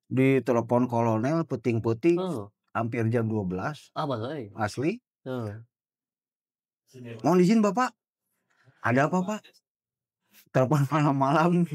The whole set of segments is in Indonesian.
Di telepon kolonel puting-puting Oh. hampir jam 12. Apa euy? Asli. Heeh. Mohon izin Bapak. Ada apa Pak? Telepon malam-malam.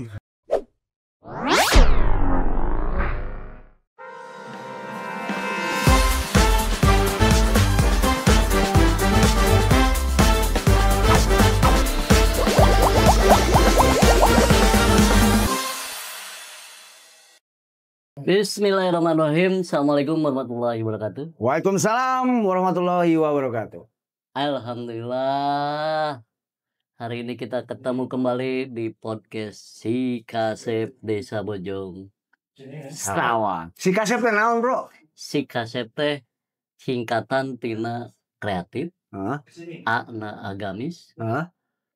Bismillahirrahmanirrahim. Assalamualaikum warahmatullahi wabarakatuh. Waalaikumsalam warahmatullahi wabarakatuh. Alhamdulillah. Hari ini kita ketemu kembali di podcast Si Kasep Desa Bojong. Sarawak. Si Kasep teh naon, Bro? Si Kasep teh singkatan tina kreatif, Hah? A na agamis, Hah?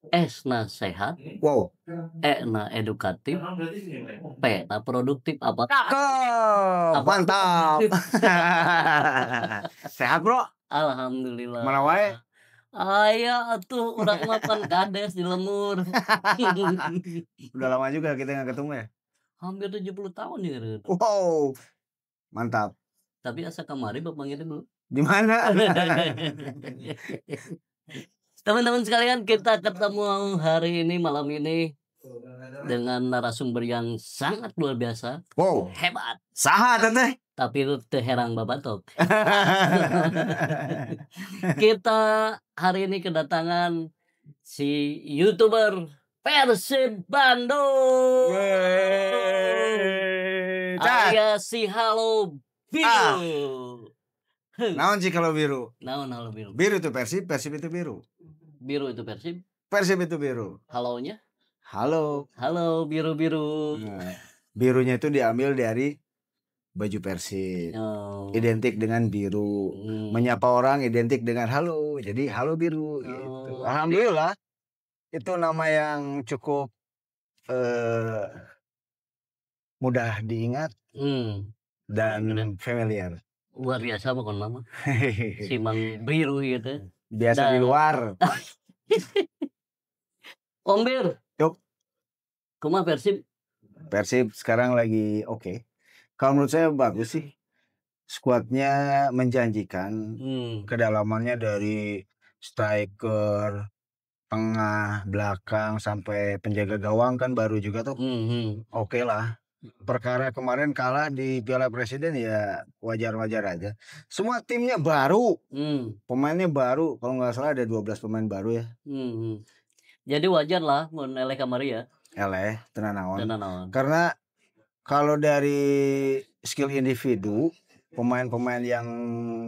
S na sehat, Wow. E na edukatif, P na produktif. Apa? Cakep. Mantap. Sehat, Bro? Alhamdulillah. Mana wae? Aya atuh urang makan kades di lemur. Udah lama juga kita nggak ketemu ya? Hampir 70 tahun ya. Wow. Mantap. Tapi asa kamari Bapak ngirim dulu. Di mana? Teman-teman sekalian, kita ketemu hari ini malam ini dengan narasumber yang sangat luar biasa. Wow. Hebat. Saha teteh? Tapi teu herang babatok. Kita hari ini kedatangan si YouTuber Persib Bandung. Alias si Halo Biru. Naon sih kalau biru? Naon Halo Biru? Biru itu Persib, Persib itu biru. Biru itu Persib, Persib itu biru. halonya? Halo. Halo biru-biru. Nah, birunya itu diambil dari baju Persib. Oh. Identik dengan biru. Menyapa orang identik dengan halo. Jadi halo biru gitu. Alhamdulillah. Itu nama yang cukup mudah diingat dan familiar. Luar biasa pokoknya nama. Si Mang Biru gitu. Biasa di luar. Om Bir. Yuk. Kumaha Persib? Persib sekarang lagi oke. Kalau menurut saya bagus sih. Skuadnya menjanjikan. Kedalamannya dari striker, tengah, belakang sampai penjaga gawang kan baru juga tuh. Oke lah. Perkara kemarin kalah di Piala Presiden ya wajar-wajar aja. Semua timnya baru. Pemainnya baru. Kalau nggak salah ada 12 pemain baru ya. Jadi wajar lah mun eleh kamari ya. Eleh, tenan naon. Karena kalau dari skill individu pemain-pemain yang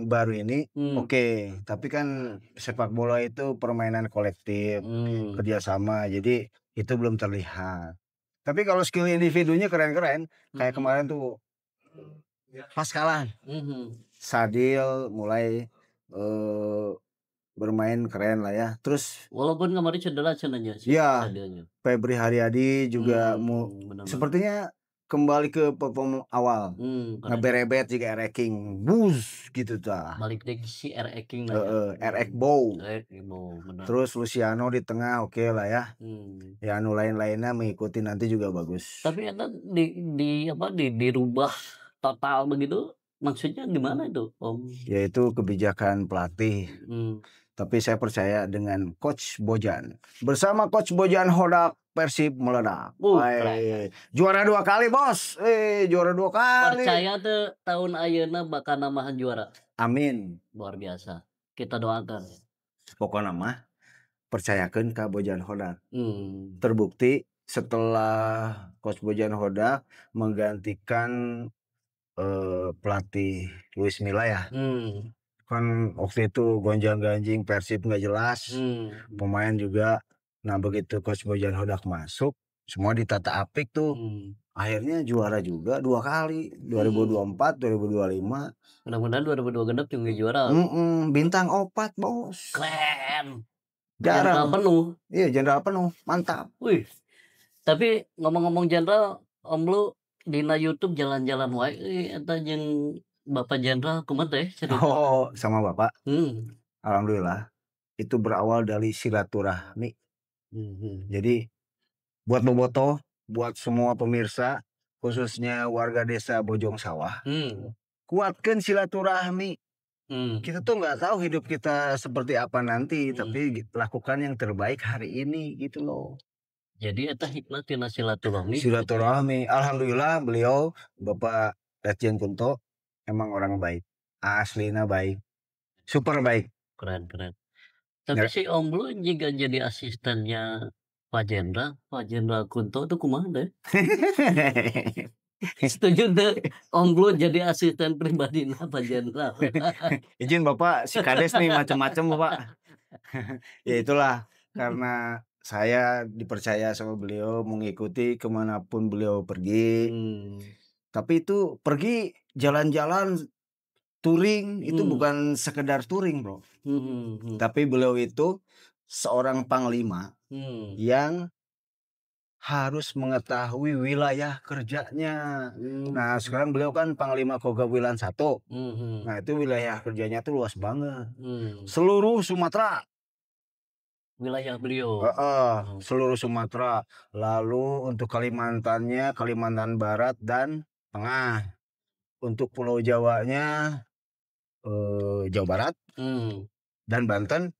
baru ini oke. Tapi kan sepak bola itu permainan kolektif, kerjasama. Jadi itu belum terlihat. Tapi kalau skill individunya keren-keren. Kayak kemarin tuh pas kalah. Sadil mulai bermain keren lah ya. Terus walaupun kemarin cedera cenanya sih. Ya, Febri Haryadi juga sepertinya kembali ke perform awal. Ngeberebet juga Ereking. Bus gitu dah. Balik deh si Ereking Erek Bow. benar. Terus Luciano di tengah oke lah ya. Ya anu lain-lainnya mengikuti nanti juga bagus. Tapi ada dirubah total begitu. Maksudnya gimana itu, Om? Yaitu kebijakan pelatih. Tapi saya percaya dengan Coach Bojan. Bersama Coach Bojan Hodak Persib meledak. Juara 2 kali, Bos. Juara 2 kali. Percaya tuh tahun ayeuna bakal namahan juara. Amin. Luar biasa. Kita doakan. Pokoknya mah percayakan ke Bojan Hodak. Terbukti setelah Coach Bojan Hodak menggantikan pelatih Luis Milla ya. Kan waktu itu gonjang-ganjing Persib nggak jelas, pemain juga. Nah begitu Coach Bojan Hodak masuk, semua ditata apik tuh. Akhirnya juara juga 2 kali, 2024, 2025. Mudah-mudahan 2026 juga juara. Bintang 4 Bos. Keren. Jenderal penuh. Iya jenderal penuh, mantap. Wih. Tapi ngomong-ngomong jenderal, Om lu dina YouTube jalan-jalan wae eta jeung Bapak Jenderal kumaha teh? Oh, sama Bapak. Alhamdulillah. Itu berawal dari silaturahmi. Jadi buat Bobotoh, buat semua pemirsa, khususnya warga desa Bojong Sawah, kuatkan silaturahmi. Kita tuh nggak tahu hidup kita seperti apa nanti, tapi lakukan yang terbaik hari ini gitu loh. Jadi eta hikmah tina silaturahmi. Silaturahmi. Alhamdulillah beliau Bapak Letjen Kunto emang orang baik. Aslinya baik. Super baik. Keren. Tapi si Om Blu jika jadi asistennya Pak Jenderal Kunto itu kumaha deh? Setuju deh Om Blu jadi asisten pribadinya Pak Jenderal. Izin Bapak, si Kades nih macam-macam Bapak. Ya itulah karena saya dipercaya sama beliau mengikuti kemanapun beliau pergi. Tapi itu pergi jalan-jalan touring itu bukan sekedar touring bro. Tapi beliau itu seorang panglima yang harus mengetahui wilayah kerjanya. Nah sekarang beliau kan Panglima Kogawilan 1. Nah itu wilayah kerjanya tuh luas banget. Seluruh Sumatera. Wilayah beliau. Seluruh Sumatera. Lalu untuk Kalimantannya, Kalimantan Barat dan Tengah. Untuk Pulau Jawanya, Jawa Barat dan Banten,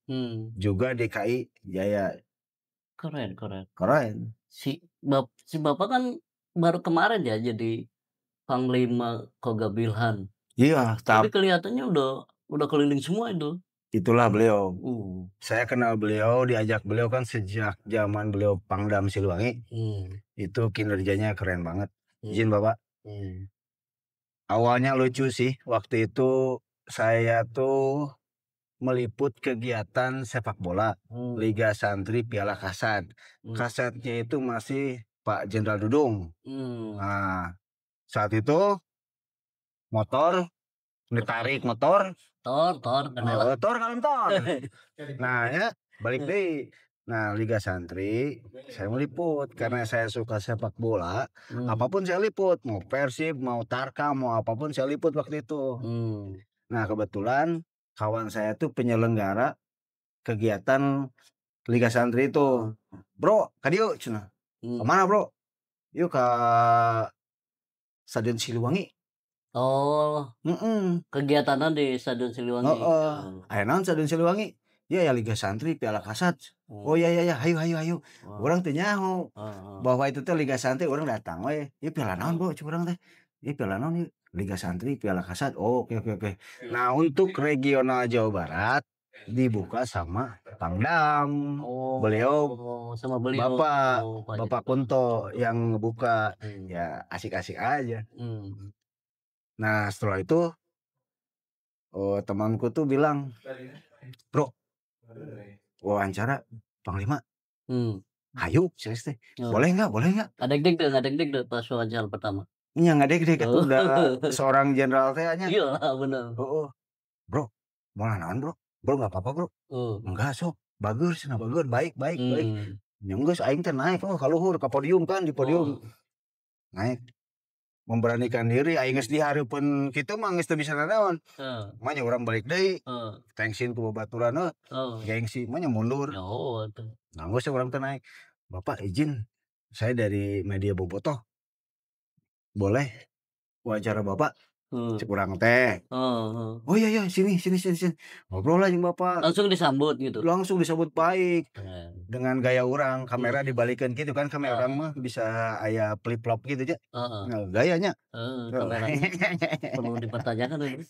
juga DKI Jaya. Keren. Si Bapak kan baru kemarin ya jadi Panglima Kogabilhan. Iya, tapi kelihatannya udah keliling semua itu. Itulah beliau. Saya kenal beliau, diajak beliau kan sejak zaman beliau Pangdam Siliwangi. Itu kinerjanya keren banget. Izin Bapak. Awalnya lucu sih, waktu itu saya tuh meliput kegiatan sepak bola Liga Santri Piala Kasat. Kasatnya itu masih Pak Jenderal Dudung. Nah, saat itu motor ditarik motor kantor. Nah ya balik deh. Nah Liga Santri saya meliput karena saya suka sepak bola. Apapun saya liput, mau Persib, mau Tarkam, mau apapun saya liput waktu itu. Nah kebetulan kawan saya tuh penyelenggara kegiatan Liga Santri itu. Bro, kadieu cenah. Kemana bro? Yuk ke Stadion Siliwangi. Kegiatan di Stadion Siliwangi. Ayo naon Stadion Siliwangi? Ya Liga Santri Piala Kasat. Oh ya hayu. Orang teh nyaho bahwa itu teh Liga Santri, orang datang we. Ya piala naon bro, curang teh. Ya piala naon Liga Santri Piala Kasat. Oh, oke. Nah, untuk regional Jawa Barat dibuka sama Pangdam. Beliau sama beliau. Bapak Kunto yang ngebuka. Ya asik-asik aja. Nah setelah itu temanku tuh bilang, bro wawancara Panglima, hayu serius teh, boleh nggak? Ada deg deg pas wawancara pertama. Iya nggak deg itu udah seorang jenderal teh nya. Iya benar. Bro, mau naon bro? Bro nggak apa-apa bro? Enggak sok, bagus, baik. Ya enggak, aing teh naik kaluhur ke podium kan di podium naik. Memberanikan diri aing geus dihareupeun kitu mah geus teu bisa nanaon. Mah nya urang balik deui. Thanksin ku babaturan gengsi mah nya mundur. Nah geus urang teh naik. Bapak izin saya dari media Bobotoh. Boleh wawancara Bapak? Cek urang teh. Oh iya sini. Ngobrol aja Bapak. Langsung disambut gitu. Langsung disambut baik. Dengan gaya orang, kamera dibalikin gitu kan, kamera orang mah bisa aya flip-flop gitu aja. Gayanya. Kamera perlu dipertanyakan ini.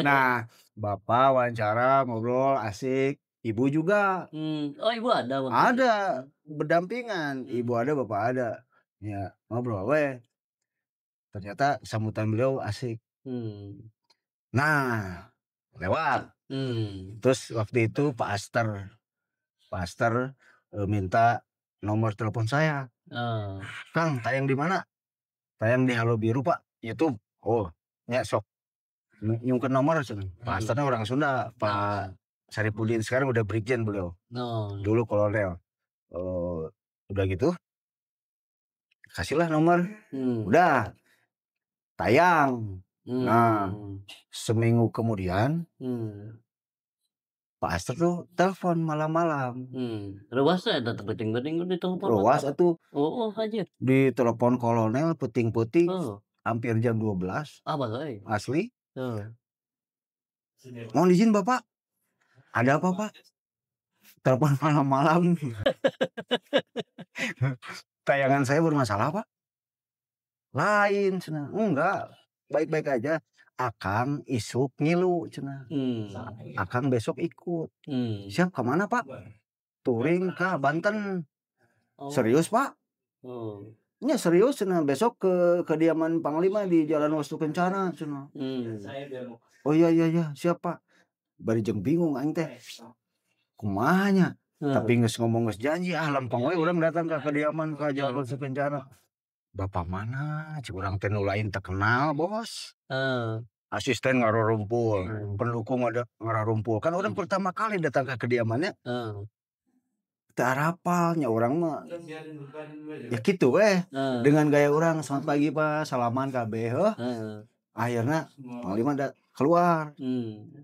Nah, Bapak wawancara, ngobrol, asik. Ibu juga. Ibu ada? Ada, berdampingan. Ibu ada, Bapak ada. Ya, ngobrol we. Ternyata sambutan beliau asik. Nah, lewat. Terus waktu itu Pak Aster minta nomor telepon saya. Kang, tayang di mana? Tayang di Halo Biru Pak, YouTube. Oh, ya sok. Nyungkeun nomor cenah. Pak Asternya orang Sunda, Pak Saripudin sekarang udah brigjen beliau. Dulu kolonel. Udah gitu, kasihlah nomor. Udah. Tayang. Nah, seminggu kemudian Pak Aster tuh telepon malam-malam. Ruas eta teh penting-penting ditelepon. Ruas atuh. Oh, aja. Ditelepon kolonel puting-puting. Oh. Hampir jam 12. Bae. Asli. Heeh. Mohon izin Bapak. Ada apa Pak? Telepon malam-malam. Tayangan saya bermasalah Pak? Lain cenah. Enggak. Baik-baik aja. Akang isuk ngilu cenah. Akang besok ikut. Siap kemana Pak? Touring ke Banten. Serius Pak? Ya serius cenah. Besok ke kediaman Panglima di Jalan Wastu Kencana cenah. Oh iya siap Pak. Bari jeung bingung aing teh. Kumahanya? Tapi geus ngomong geus janji lempeng we urang datang ke kediaman ka Jalan Wastu Kencana. Bapak mana? Cik urang teh nu lain teu kenal, Bos. Asisten ngarurumpul, pendukung ada ngarurumpul. Kan orang pertama kali datang ke kediamannya. Teu arapalnya orang mah. Ya gitu dengan gaya orang, selamat pagi Pak, salaman kabeh. Akhirnya Panglima keluar.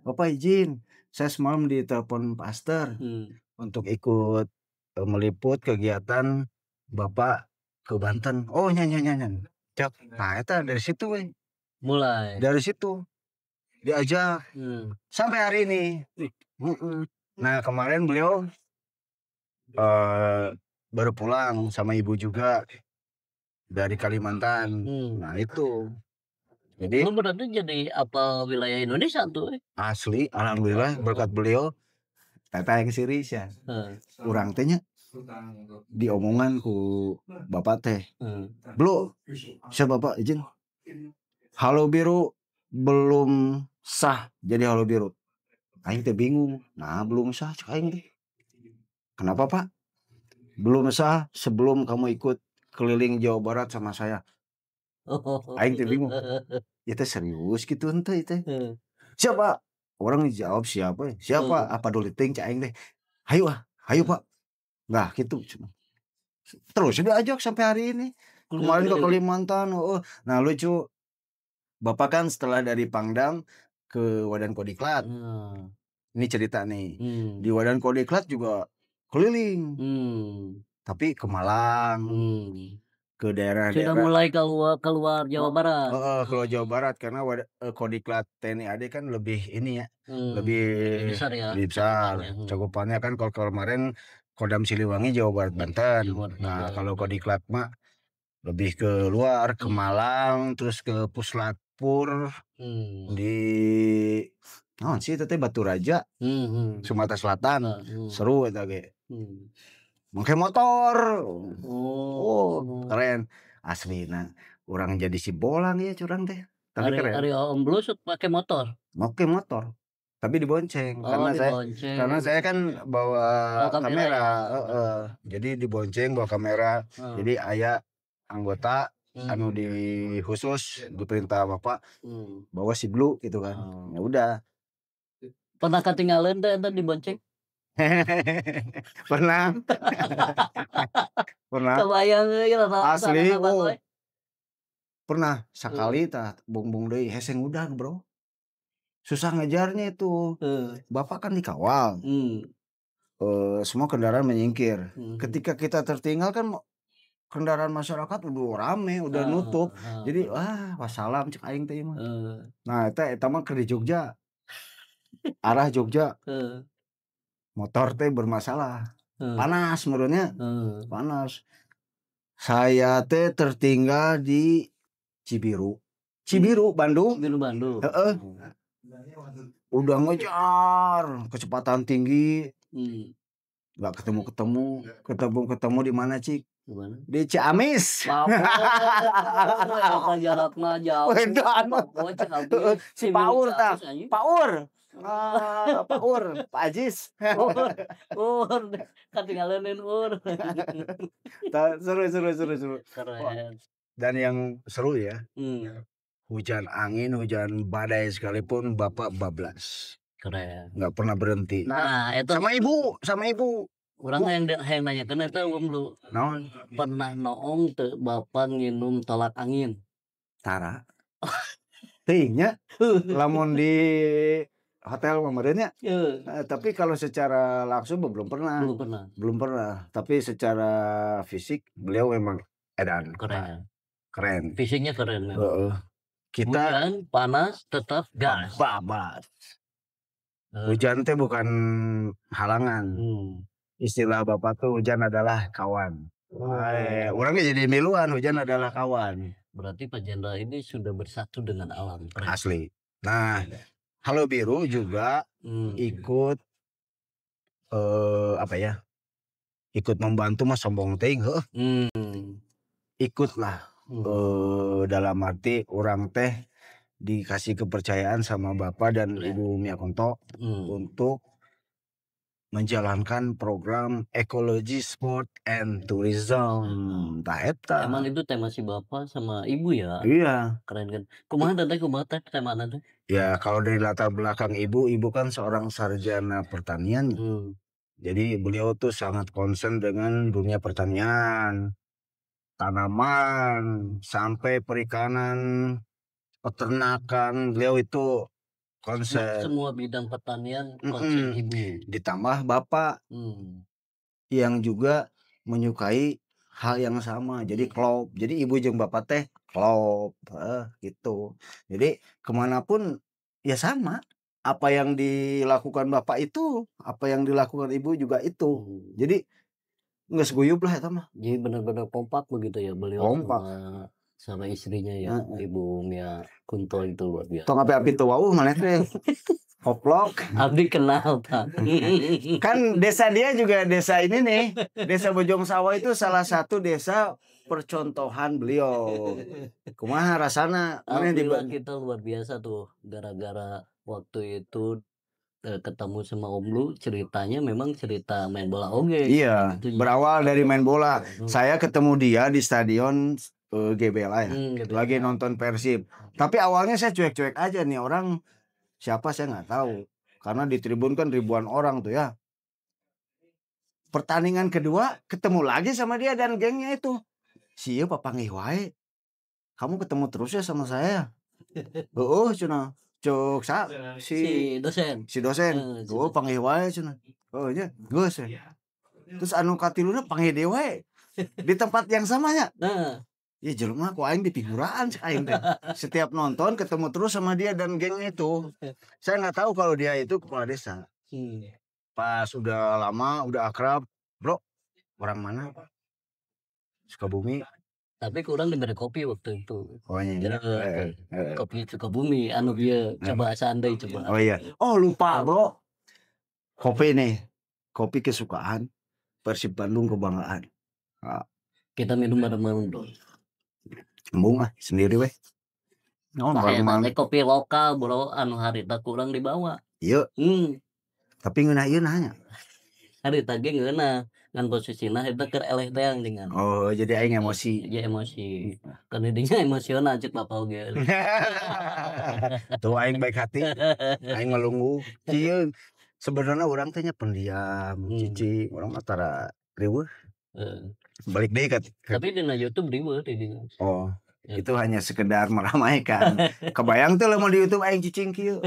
Bapak izin, saya semalam ditelepon Pak Aster untuk ikut meliput kegiatan Bapak ke Banten. Oh nyanyi. Nah itu dari situ mulai. Dari situ diajak sampai hari ini. Nah kemarin beliau baru pulang sama ibu juga dari Kalimantan. Nah itu. Jadi berarti jadi apa wilayah Indonesia tuh? Asli, alhamdulillah berkat beliau. Tata yang serius ya. Urang tehnya diomongan ku bapak teh. Belum. Siapa Bapak izin? Halo Biru belum sah jadi Halo Biru. Aing teh bingung. Nah, belum sah cek aing teh. Kenapa, Pak? Belum sah sebelum kamu ikut keliling Jawa Barat sama saya. Aing teh bingung. Ya teh serius gitu henteu teh. Siapa? Orang jawab siapa? Siapa? Apa dulu ting cek aing teh. Hayu Pak. Nah, gitu cuma. Terus diajak sampai hari ini. Kemarin ke Kalimantan. Nah, lucu. Bapak kan setelah dari Pangdam ke Wadan Kodiklat. Ini cerita nih. Di Wadan Kodiklat juga keliling. Tapi ke Malang. Ke daerah-daerah. Sudah mulai keluar Jawa Barat. Keluar Jawa Barat karena Kodiklat TNI AD kan lebih ini ya. Lebih besar ya. Lebih besar. Cakupannya kan kalau kemarin Kodam Siliwangi Jawa Barat Banten. Nah, kalau Kodiklat mah lebih ke luar, ke Malang, terus ke Puslatpur, di naon sih teh Batu Raja, Sumatera Selatan. Seru eta ge. Make motor. Keren. Aslina urang jadi si bolang ya curang teh. Tapi keren. Ari Om Blues pakai motor. Pakai motor. Tapi dibonceng karena saya kan bawa kamera. Jadi dibonceng bawa kamera. Jadi aya anggota anu di khusus diperintah Bapak bawa si Blue gitu kan. Ya udah. Pernah ketinggalan teh dibonceng? Pernah. Kebayang ya asli. Pernah sekali bung deui heseng udah bro. Susah ngejarnya itu. Bapak kan dikawal. Semua kendaraan menyingkir. Ketika kita tertinggal kan kendaraan masyarakat udah rame, udah nutup. Jadi wassalam cek aing teh mah. Nah, eta mah keur di Jogja. Arah Jogja. Motor teh bermasalah. Panas menurutnya. Panas. Saya teh tertinggal di Cibiru, Bandung. Udah ngejar kecepatan tinggi. Nggak ketemu di mana Cik? Di Ciamis. Jaraknya jauh. Si Paur Pak Ajis. Ketinggalan seru. Dan yang seru ya. Hujan angin, hujan badai sekalipun Bapak bablas. Keren. Nggak pernah berhenti. Nah, itu sama ibu. Orang yang nanya kan itu Om Lu. Pernah noong teu Bapak nginum tolak angin? Tara. Teuingnya lamun di hotel kemarinnya. Tapi kalau secara langsung belum pernah. Belum pernah. Tapi secara fisik beliau memang edan. Keren. Fisiknya keren memang. Kita hujan, panas, tetap gas. Babat. Hujan teh bukan halangan. Istilah Bapak tuh hujan adalah kawan. Orangnya jadi miluan, hujan adalah kawan. Berarti Pak Jenderal ini sudah bersatu dengan alam. Asli. Nah, Halo Biru juga ikut ikut membantu mas sombong ting. Ikutlah dalam arti orang teh dikasih kepercayaan sama Bapak dan Ibu Mia Konto untuk menjalankan program ekologi sport and tourism. Emang itu tema si Bapak sama Ibu ya? Iya. Keren kan. Kumaha tema itu? Ya kalau dari latar belakang Ibu kan seorang sarjana pertanian. Jadi beliau tuh sangat concern dengan dunia pertanian, tanaman, sampai perikanan, peternakan. Beliau itu konsen. Semua bidang pertanian konsen Ibu. Ditambah Bapak yang juga menyukai hal yang sama. Jadi klop. Jadi Ibu jeung Bapak teh klop gitu. Jadi kemanapun ya sama. Apa yang dilakukan Bapak itu, apa yang dilakukan Ibu juga itu. Jadi nggak seguyup lah ya mah. Jadi benar-benar kompak begitu ya beliau sama istrinya ya, Ibu Mia Konto itu luar biasa. Tong api-api tuh mana teh. Koplok. Abdi kenal Pak. Kan desa dia juga desa ini nih. Desa Bojong Sawah itu salah satu desa percontohan beliau. Kumaha rasana? Alhamdulillah kita luar biasa tuh. Gara-gara waktu itu ketemu sama Om Lu, ceritanya memang cerita main bola oge. Iya, berawal dari main bola. Saya ketemu dia di stadion GBLA ya. Lagi nonton Persib. Tapi awalnya saya cuek-cuek aja nih orang. Siapa saya nggak tahu, karena di tribun kan ribuan orang tuh ya. Pertandingan kedua ketemu lagi sama dia dan gengnya itu. Sieu papanggih wae. Kamu ketemu terus ya sama saya. Cenah. Cuk si dosen. Panggih wae cenah. Nya geus. Terus anu katiluna panggih dewe wae. Di tempat yang samanya. Ya jelema ku aing di figuraan sih aing teh. Setiap nonton ketemu terus sama dia dan gengnya itu. Saya nggak tahu kalau dia itu kepala desa. Pas udah lama, udah akrab, bro, orang mana? Sukabumi. Tapi kurang diberi kopi waktu itu. Oh iya. Kopi Sukabumi, anu dia coba seandai coba. Oh iya. Oh lupa bro. Kopi nih, kopi kesukaan Persib Bandung kebanggaan. Kita minum bareng-bareng bro. Embung lah sendiri weh. Kopi lokal bro, anu harita kurang dibawa. Iya. Tapi ngeunah ieu nanya. Harita ge ngeunah ngan posisina eta keur eleh teang dengan. Oh, jadi aing emosi. Ya emosi. Kan didinya emosional cek Bapak oge. Tuh aing baik hati. Aing ngelunggu. Kieu sebenarnya orang teh nya pendiam, cici, orang mah tara riweuh. Balik deh tapi di YouTube riweuh didinya. Oh. Itu hanya sekedar meramaikan. Kebayang tuh lah mau di YouTube aing cicing kieu.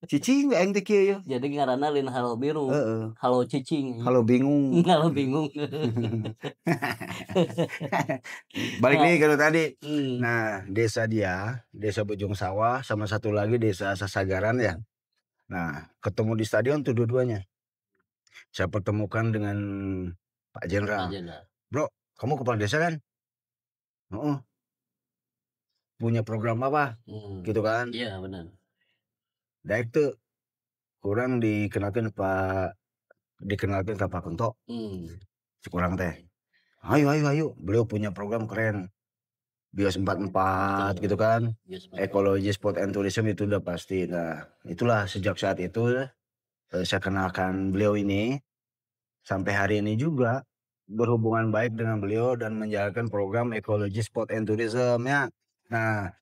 Cicing aing teh kieu ya. Jadi ngaranna lain Halo Biru. Halo cicing. Halo bingung. Halo bingung. Balik nih kalau tadi. Nah, desa dia, Desa Bojong Sawah sama satu lagi Desa Sasagaran ya. Nah, ketemu di stadion tuh dua-duanya. Saya pertemukan dengan Pak Jenderal. Bro, kamu kepala desa kan? Punya program apa? Gitu kan? Iya benar. Daik tuh kurang dikenalkan ke Pak Konto. Kurang teh. Ayo. Beliau punya program keren. Bios 44 gitu kan. Ekologi sport and tourism itu udah pasti. Nah, itulah sejak saat itu saya kenalkan beliau ini sampai hari ini juga berhubungan baik dengan beliau dan menjalankan program ekologi sport and tourism ya. Nah,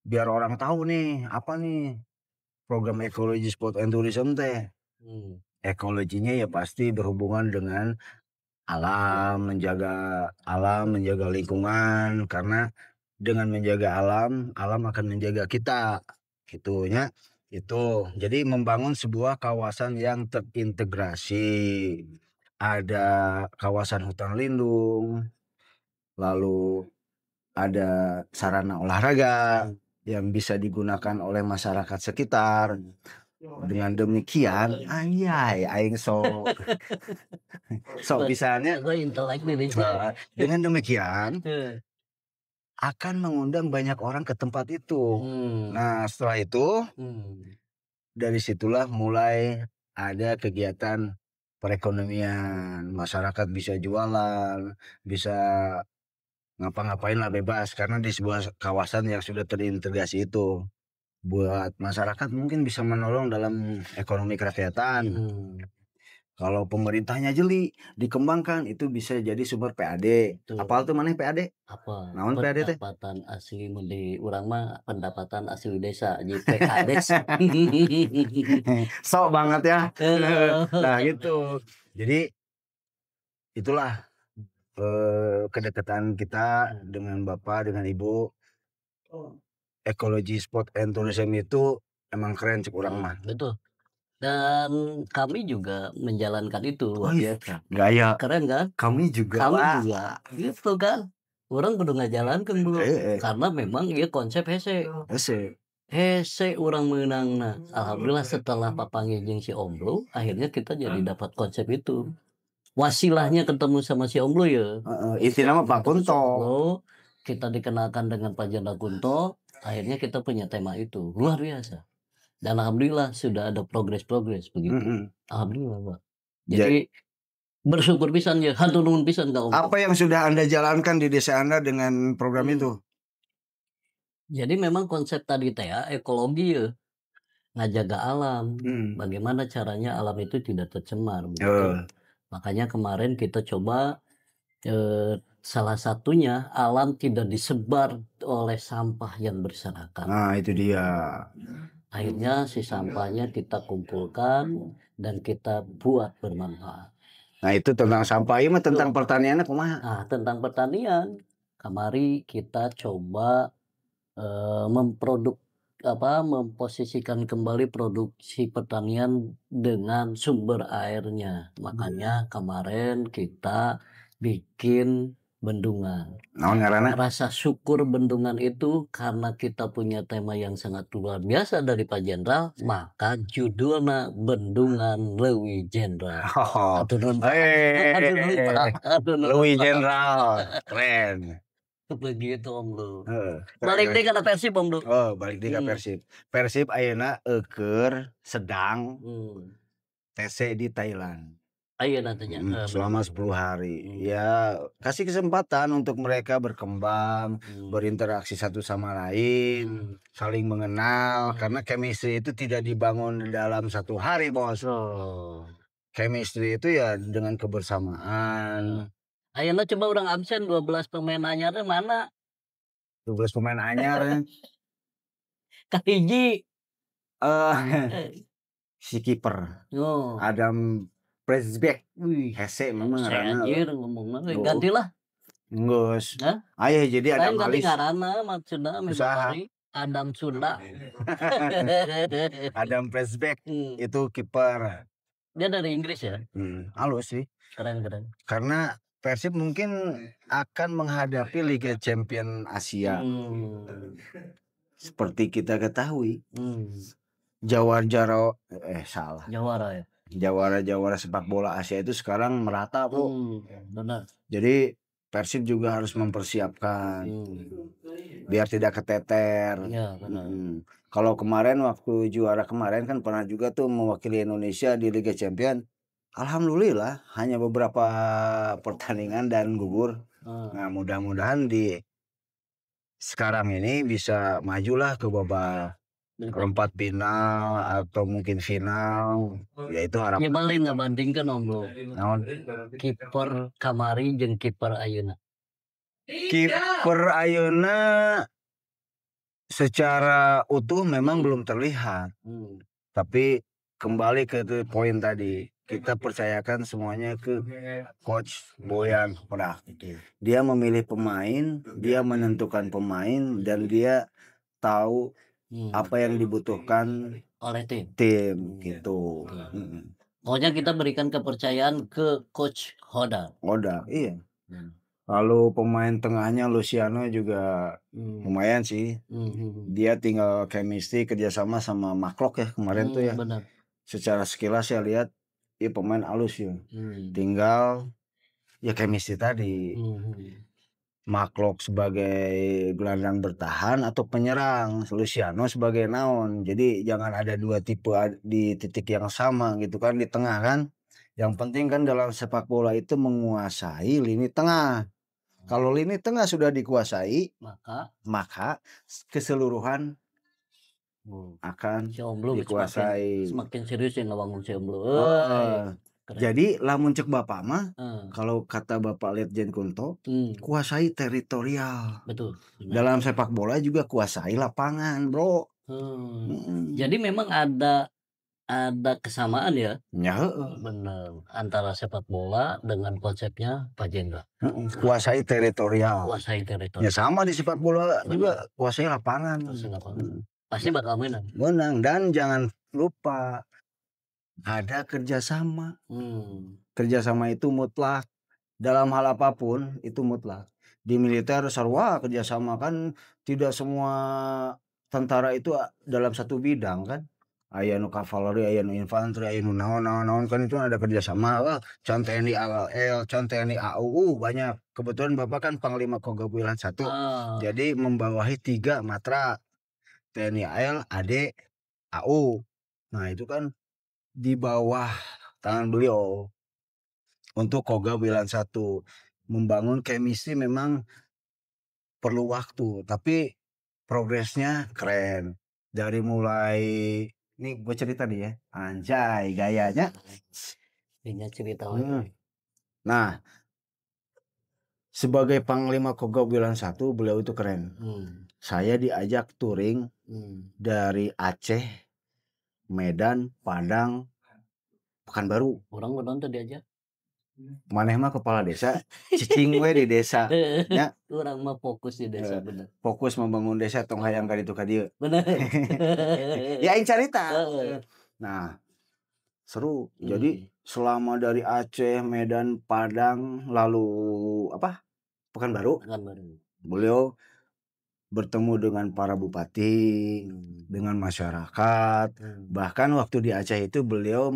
biar orang tahu nih, apa nih program ekologi sport and tourism teh. Ekologinya ya pasti berhubungan dengan alam, menjaga lingkungan, karena dengan menjaga alam akan menjaga kita. Gitunya. Itu. Jadi membangun sebuah kawasan yang terintegrasi. Ada kawasan hutan lindung, lalu ada sarana olahraga yang bisa digunakan oleh masyarakat sekitar. Dengan demikian, anjay, aing sok bisanya. Dengan demikian akan mengundang banyak orang ke tempat itu. Nah, setelah itu dari situlah mulai ada kegiatan perekonomian, masyarakat bisa jualan, bisa ngapa-ngapain lah bebas karena di sebuah kawasan yang sudah terintegrasi itu. Buat masyarakat mungkin bisa menolong dalam ekonomi kerakyatan. Kalau pemerintahnya jeli dikembangkan itu bisa jadi sumber PAD. Apal tuh mana PAD? Apa? Naon PAD teh? Pendapatan asli di urang mah pendapatan asli desa jadi PKDes. Sok banget ya. Nah gitu. Jadi itulah kedekatan kita dengan Bapak, dengan Ibu. Ekologi Sport and Tourism itu emang keren cek urang mah. Betul. Dan kami juga menjalankan itu. Gaya. Keren kan? Kami juga. Gitu kan. Orang kudu ngajalankeun dulu. Karena memang ieu konsep hese. Hese urang meunangna. Alhamdulillah setelah papanggih jeung si Om Blu, akhirnya kita jadi dapat konsep itu. Wasilahnya ketemu sama si Om Blu ya. Intinya mah Pak Kunto. Kita dikenalkan dengan Pak Jendra Kunto, akhirnya kita punya tema itu. Luar biasa. Dan alhamdulillah sudah ada progres begitu. Alhamdulillah, Pak. Jadi bersyukur pisan ya, hatur nuhun pisan ka Om. Apa yang sudah Anda jalankan di desa Anda dengan program itu? Jadi memang konsep tadi teh ya, ekologi ya. Ngajaga alam. Bagaimana caranya alam itu tidak tercemar begitu. Makanya kemarin kita coba salah satunya alam tidak disebar oleh sampah yang berserakan. Nah, itu dia. Akhirnya si sampahnya kita kumpulkan dan kita buat bermanfaat. Nah, itu tentang sampah, ini mah tentang pertanian kumaha? Nah, tentang pertanian. Kemari kita coba memposisikan kembali produksi pertanian dengan sumber airnya. Makanya kemarin kita bikin bendungan. Naon ngaranna? Rasa syukur bendungan itu karena kita punya tema yang sangat luar biasa dari Pak Jenderal, maka judulnya Bendungan Leuwi Jenderal. Leuwi Jenderal, keren. Begitu Om Blu. Balik deh ke Persib Om Blu. Balik deh ke Persib. Persib ayeuna eukeur sedang TC di Thailand. Nantinya. Selama 10 hari. Ya, kasih kesempatan untuk mereka berkembang, berinteraksi satu sama lain, saling mengenal. Karena chemistry itu tidak dibangun dalam 1 hari, Bos. Chemistry itu ya dengan kebersamaan. Ayeuna coba orang absen 12 pemain anyar mana? 12 pemain anyar. Kahiji. Si kiper. Adam Presbeck. Hese memang ngaranna. Anjir ngomongna gantilah. Geus. Aya jadi ada Ganti ngaranna maksudna memang Adam Sunda. Adam Presbeck itu kiper. Dia dari Inggris ya? Halus sih. Keren. Karena Persib mungkin akan menghadapi Liga Champion Asia. Seperti kita ketahui. Jawara ya. Jawara sepak bola Asia itu sekarang merata, Bu. Benar. Jadi Persib juga harus mempersiapkan biar tidak keteter. Ya, benar. Kalau kemarin waktu juara kemarin kan pernah juga tuh mewakili Indonesia di Liga Champion. Alhamdulillah hanya beberapa pertandingan dan gugur. Nah, mudah-mudahan di sekarang ini bisa majulah ke babak perempat final atau mungkin final. Ya itu harapan. Ya paling ngabandingkan Om Blu. Kiper kamari jeung kiper ayeuna. Kiper ayeuna secara utuh memang belum terlihat. Tapi kembali ke poin tadi, kita percayakan semuanya ke Coach Boyan Prak. Dia memilih pemain, dia menentukan pemain, dan dia tahu apa yang dibutuhkan oleh tim. gitu. Pokoknya kita berikan kepercayaan ke Coach Hodar. Iya. Lalu pemain tengahnya Luciano juga lumayan sih. Dia tinggal chemistry kerjasama sama Maklok ya kemarin tuh ya. Benar. Secara sekilas saya lihat pemain halus ya. Tinggal ya chemistry tadi. Maklok sebagai gelandang bertahan atau penyerang, Luciano sebagai naon. Jadi jangan ada dua tipe di titik yang sama gitu kan di tengah kan. Yang penting kan dalam sepak bola itu menguasai lini tengah. Kalau lini tengah sudah dikuasai, maka keseluruhan akan dikuasai. Semakin serius ya ngebangun si Omblo. Jadi lamun cek bapak mah, kalau kata bapak Letjen Kunto, kuasai teritorial. Betul. Dalam sepak bola juga kuasai lapangan, bro. Jadi memang ada kesamaan ya. Ya, benar. Antara sepak bola dengan konsepnya Pak Jenderal. Kuasai teritorial. Ya sama di sepak bola juga kuasai lapangan. Pasti bakal menang. Dan jangan lupa ada kerjasama. Kerjasama itu mutlak. Dalam hal apapun itu mutlak. Di militer sarwa kerjasama kan tidak semua tentara itu dalam satu bidang kan. Aya nu kavaleri, aya nu infanteri, aya nu naon kan itu ada kerjasama. Can TNI AL, can TNI AU banyak. Kebetulan Bapak kan Panglima Kogab Wilhan 1. Jadi membawahi 3 matra. TNI AL, AD, AU. Nah itu kan di bawah tangan beliau untuk Kogab Wilhan 1. Membangun chemistry memang perlu waktu, tapi progresnya keren. Dari mulai ini gue cerita nih ya, anjay gayanya. Ini cerita. Nah, sebagai Panglima Kogab Wilhan 1 beliau itu keren. Saya diajak touring dari Aceh, Medan, Padang, Pekanbaru. Orang nonton diajak. Maneh mah kepala desa, cicing we di desa. Ya. Orang mah fokus di desa bener. Fokus membangun desa tong hayang ka ditu ka dieu. Bener. Ya aing carita. Nah, seru. Jadi selama dari Aceh, Medan, Padang, lalu Pekanbaru. Beliau bertemu dengan para bupati, dengan masyarakat. Bahkan waktu di Aceh itu beliau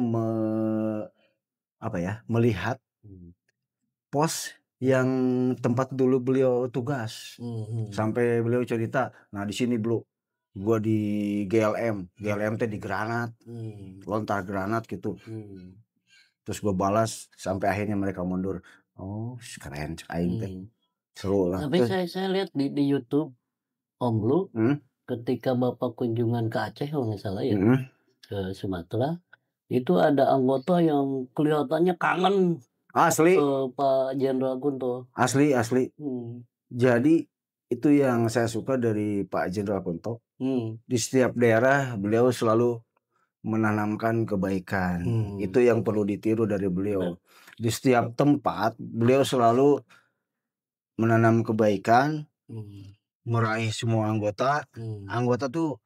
melihat pos yang tempat dulu beliau tugas. Sampai beliau cerita, nah di sini bro, gua di GLM teh di granat, lontar granat gitu. Terus gua balas sampai akhirnya mereka mundur. Oh keren aing teh, seru lah. Tapi saya lihat di YouTube Om Lu, ketika Bapak kunjungan ke Aceh kalau nggak salah ya, ke Sumatera, itu ada anggota yang kelihatannya kangen. Asli. Pak Jenderal Kunto. Asli. Jadi itu yang saya suka dari Pak Jenderal Kunto. Di setiap daerah beliau selalu menanamkan kebaikan. Itu yang perlu ditiru dari beliau. Di setiap tempat beliau selalu menanam kebaikan, meraih semua anggota. Anggota tuh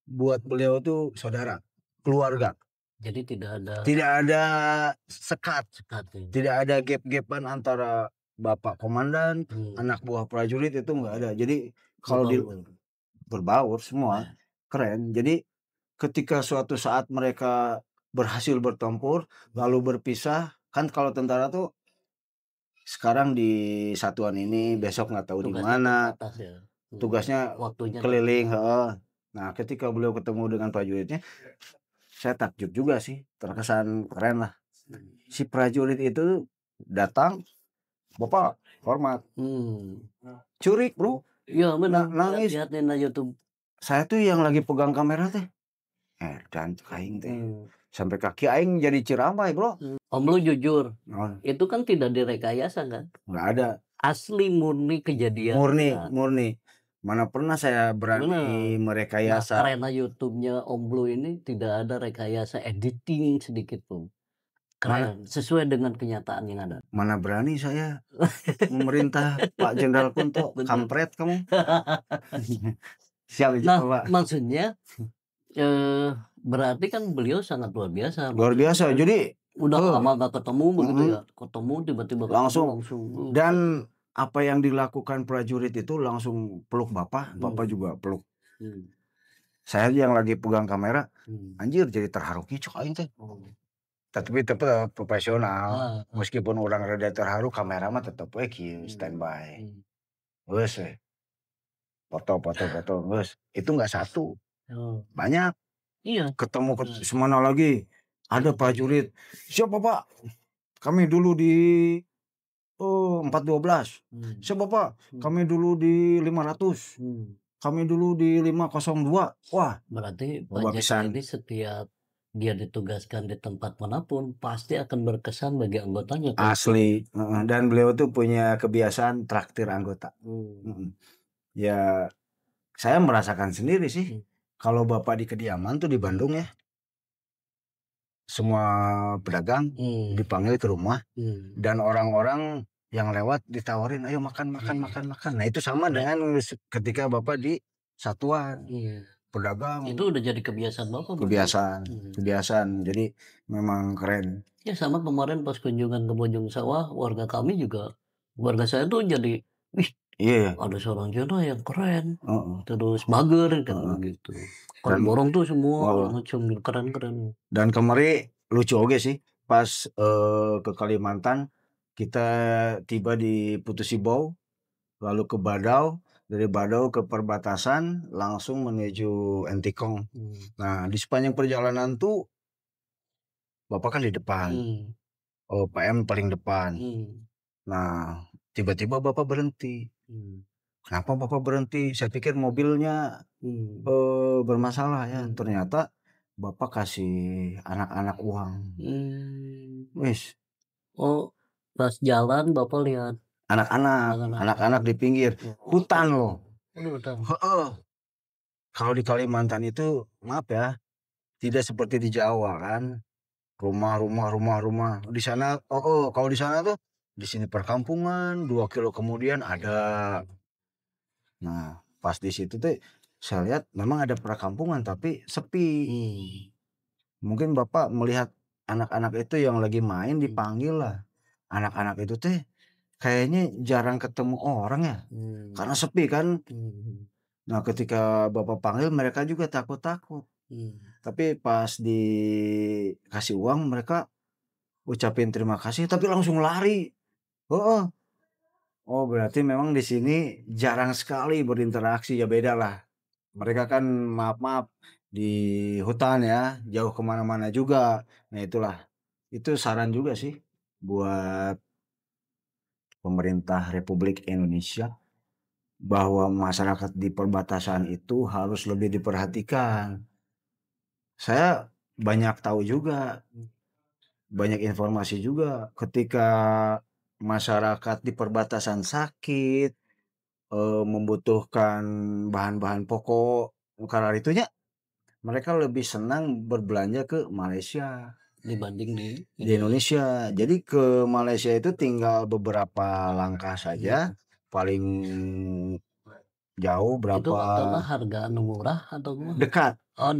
buat beliau tuh saudara, keluarga. Jadi tidak ada sekat. Tidak ada gap-gapan antara bapak komandan, anak buah prajurit itu enggak ada. Jadi kalau berbaur semua, keren. Jadi ketika suatu saat mereka berhasil bertempur lalu berpisah, kan kalau tentara tuh sekarang di satuan ini, besok nggak tahu di mana. Tugasnya waktunya keliling. Nah, ketika beliau ketemu dengan prajuritnya, saya takjub juga sih, terkesan keren lah. Si prajurit itu datang, Bapak hormat. Curik bro. Iya benar. Nangis. Lihatin di YouTube. Saya tuh yang lagi pegang kamera teh. Dan aing teh. Sampai kaki aing jadi ciramai bro. Om Lu jujur. Itu kan tidak direkayasa kan? Nggak ada. Asli murni kejadian. Murni. Mana pernah saya berani merekayasa. Nah, karena YouTube-nya Om Lu ini tidak ada rekayasa editing sedikit pun. Keren. Sesuai dengan kenyataan yang ada. Mana berani saya memerintah Pak Jenderal Kunto. Kampret kamu. Siap, nah, Pak. Maksudnya Berarti kan beliau sangat luar biasa. Luar biasa. Jadi udah lama gak ketemu begitu ya. Ketemu tiba-tiba langsung. langsung. Dan apa yang dilakukan prajurit itu langsung peluk Bapak juga peluk. Saya yang lagi pegang kamera, anjir jadi terharu kicuk aing teh. Tapi tetap profesional. Meskipun orang rada terharu, kamera mah tetap standby. Wes, foto. Wes, itu nggak satu, banyak. Iya. Ketemu semana lagi, ada prajurit. Siapa Pak? Kami dulu di 412. Siapa Pak? Kami dulu di 500. Kami dulu di 502. Wah, berarti Pak Jeka ini setiap dia ditugaskan di tempat manapun pasti akan berkesan bagi anggotanya. Asli. Dan beliau tuh punya kebiasaan traktir anggota. Ya, saya merasakan sendiri sih. Kalau Bapak di kediaman tuh di Bandung ya, semua pedagang dipanggil ke rumah, dan orang-orang yang lewat ditawarin, ayo makan. Nah itu sama dengan ketika Bapak di satuan. Pedagang. Itu udah jadi kebiasaan Bapak. Kebiasaan. Jadi memang keren. Ya sama kemarin pas kunjungan ke Bojong Sawah, warga saya tuh jadi, ada seorang jodoh yang keren, terus mager kan gitu. Kan borong tuh semua macam keren. Dan kemarin lucu oke sih, pas ke Kalimantan kita tiba di Putusibau, lalu ke Badau, dari Badau ke perbatasan langsung menuju Entikong. Nah di sepanjang perjalanan tuh Bapak kan di depan, PM paling depan. Nah tiba-tiba Bapak berhenti. Kenapa Bapak berhenti? Saya pikir mobilnya bermasalah ya. Ternyata Bapak kasih anak-anak uang. Wis. Oh, pas jalan Bapak lihat anak-anak di pinggir hutan loh. Kalau di Kalimantan itu maaf ya, tidak seperti di Jawa kan. Rumah. Di sana kalau di sana tuh di sini perkampungan, 2 kilo kemudian ada. Nah, pas di situ tuh saya lihat memang ada perkampungan tapi sepi. Mungkin Bapak melihat anak-anak itu yang lagi main dipanggil lah. Anak-anak itu tuh kayaknya jarang ketemu orang ya. Karena sepi kan. Nah, ketika Bapak panggil mereka juga takut-takut. Tapi pas dikasih uang mereka ucapin terima kasih tapi langsung lari. Oh, berarti memang di sini jarang sekali berinteraksi, ya beda lah. Mereka kan maaf di hutan ya, jauh kemana-mana juga. Nah itulah, itu saran juga sih buat pemerintah Republik Indonesia bahwa masyarakat di perbatasan itu harus lebih diperhatikan. Saya banyak tahu juga, banyak informasi juga ketika masyarakat di perbatasan sakit, membutuhkan bahan-bahan pokok, karena itunya mereka lebih senang berbelanja ke Malaysia dibanding di Indonesia. Jadi ke Malaysia itu tinggal beberapa langkah saja, paling jauh berapa. Itu karena harga murah atau dekat? Oh,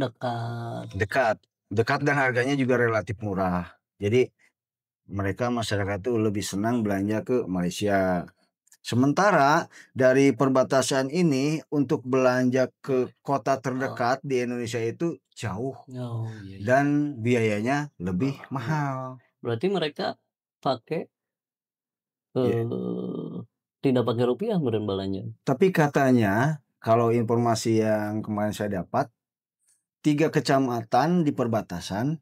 dekat dan harganya juga relatif murah. Jadi mereka masyarakat itu lebih senang belanja ke Malaysia. Sementara dari perbatasan ini untuk belanja ke kota terdekat di Indonesia itu jauh. Dan biayanya lebih mahal. Berarti mereka pakai tidak pakai rupiah belanja. Tapi katanya kalau informasi yang kemarin saya dapat, 3 kecamatan di perbatasan,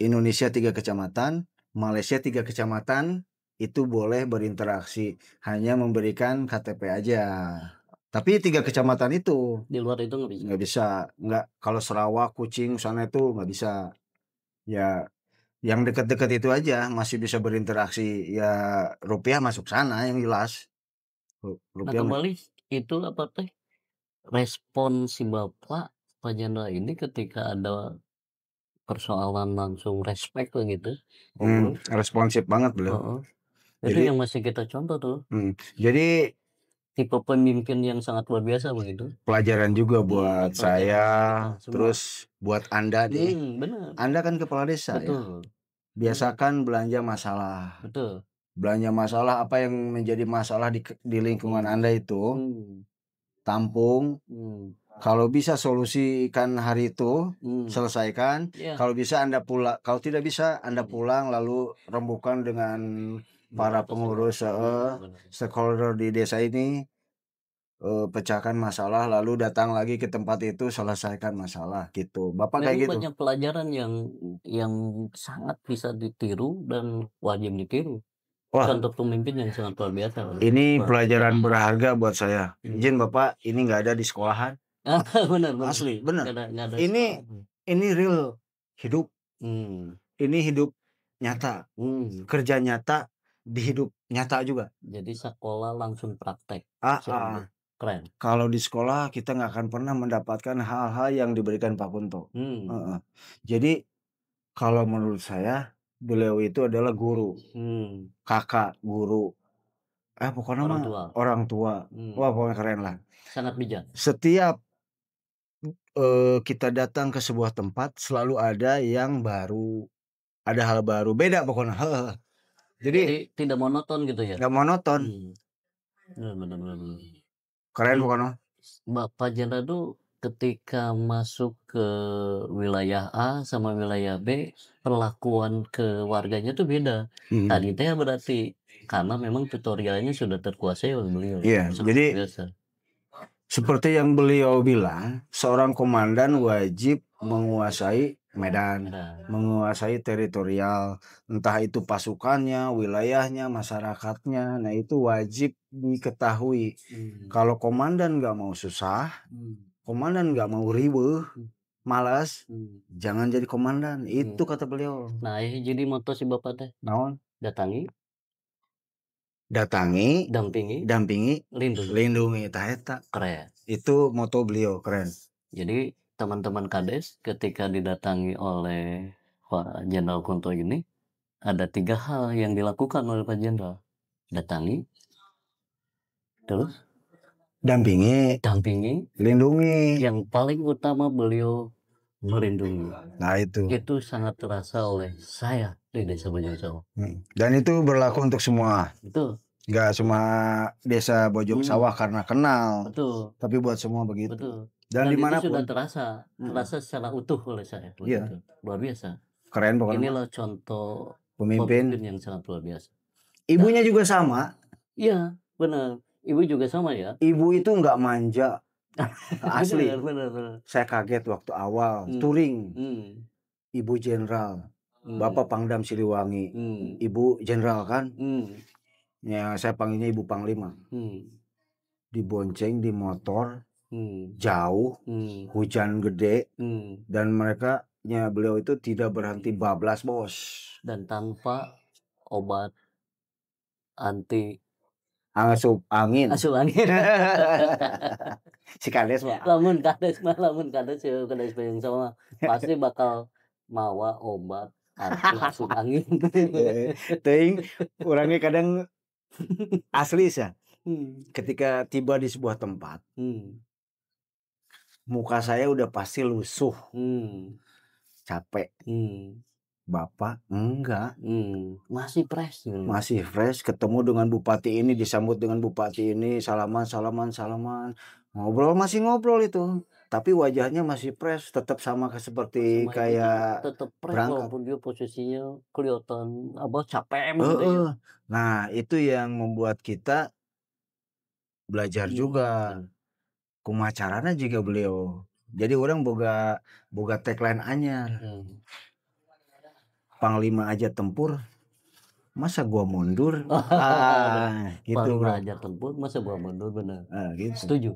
Indonesia 3 kecamatan, Malaysia 3 kecamatan itu boleh berinteraksi, hanya memberikan KTP aja. Tapi 3 kecamatan itu di luar itu nggak bisa. Kalau Sarawak, Kuching sana itu nggak bisa. Ya yang dekat-dekat itu aja masih bisa berinteraksi. Ya rupiah masuk sana yang jelas. Rupiah. Nah kembali itu apa teh respon si Bapak Pak Jenderal ini ketika ada persoalan langsung respect gitu. Responsif banget beliau. Itu yang masih kita contoh tuh. Jadi tipe pemimpin yang sangat luar biasa begitu. Pelajaran juga buat saya, semua. terus buat Anda nih. Benar. Anda kan kepala desa ya. Betul. Biasakan belanja masalah. Betul. Belanja masalah apa yang menjadi masalah di lingkungan Anda itu, tampung. Kalau bisa solusikan hari itu, selesaikan. Kalau bisa Anda pulang, kalau tidak bisa Anda pulang lalu rembukan dengan para pengurus stakeholder di desa ini, pecahkan masalah lalu datang lagi ke tempat itu selesaikan masalah gitu. Bapak kayak gitu. Banyak pelajaran yang sangat bisa ditiru dan wajib ditiru. Wah, contoh pemimpin yang sangat luar biasa. Ini pelajaran berharga buat saya. Izin Bapak, ini nggak ada di sekolahan. Benar. Asli, benar. Nggak ada Ini real hidup. Ini hidup nyata. Kerja nyata di hidup nyata juga. Jadi sekolah langsung praktek. Keren. Kalau di sekolah kita nggak akan pernah mendapatkan hal-hal yang diberikan Pak Kunto. Jadi kalau menurut saya beliau itu adalah guru, kakak guru, pokoknya orang tua. Wah, pokoknya keren lah. Sangat bijak. Setiap kita datang ke sebuah tempat selalu ada yang baru, ada hal baru, beda pokoknya. Jadi tidak monoton gitu ya? Nggak monoton. Benar. Keren pokoknya. Pak Jendra tuh ketika masuk ke wilayah A sama wilayah B, perlakuan ke warganya tuh beda. Tadi teh berarti karena memang tutorialnya sudah terkuasai oleh beliau. Iya, jadi biasa. Seperti yang beliau bilang, seorang komandan wajib menguasai medan, menguasai teritorial, entah itu pasukannya, wilayahnya, masyarakatnya. Nah, itu wajib diketahui. Kalau komandan nggak mau susah, komandan nggak mau ribet, malas, jangan jadi komandan. Itu kata beliau. Nah, jadi moto si Bapak teh. Naon? Datangi, dampingi, lindungi. Eta. Keren. Itu moto beliau, keren. Jadi teman-teman Kades ketika didatangi oleh Pak Jenderal Kunto ini, ada 3 hal yang dilakukan oleh Pak Jenderal. Datangi, terus dampingi, lindungi. Yang paling utama beliau melindungi. Nah, itu sangat terasa oleh saya di Desa Bojong Sawah. Dan itu berlaku untuk semua. Betul. Nggak cuma Desa Bojong Sawah karena kenal. Betul. Tapi buat semua begitu. Betul. Dan dimanapun itu sudah terasa secara utuh oleh saya. Iya. Luar biasa. Keren pokoknya. Inilah contoh pemimpin yang sangat luar biasa. Ibunya juga sama. Iya, benar. Ibu juga sama ya. Ibu itu nggak manja. Asli. Benar. Saya kaget waktu awal touring. Ibu jenderal, Bapak Pangdam Siliwangi, Ibu jenderal kan? Ya, saya panggilnya Ibu Panglima. Dibonceng di motor, jauh, hujan gede, dan beliau itu tidak berhenti bablas, bos. Dan tanpa obat anti asup angin. Si Kades Pak. Lamun Kades ya Kades Bojong Sawah pasti bakal mawa obat anti asup angin. Ting, orangnya kadang asli sih. Ketika tiba di sebuah tempat, muka saya udah pasti lusuh, capek. Bapak enggak, masih fresh, ketemu dengan bupati ini, disambut dengan bupati ini, salaman, masih ngobrol itu, tapi wajahnya masih fresh, tetap sama seperti kayak tetap fresh walaupun dia posisinya kelihatan capek. Nah, itu yang membuat kita belajar juga. Kumacarana juga beliau. Jadi orang boga tagline anyar. Panglima aja tempur, masa gua mundur? Gitu. Panglima aja tempur, masa gua mundur, benar. Gitu. Setuju.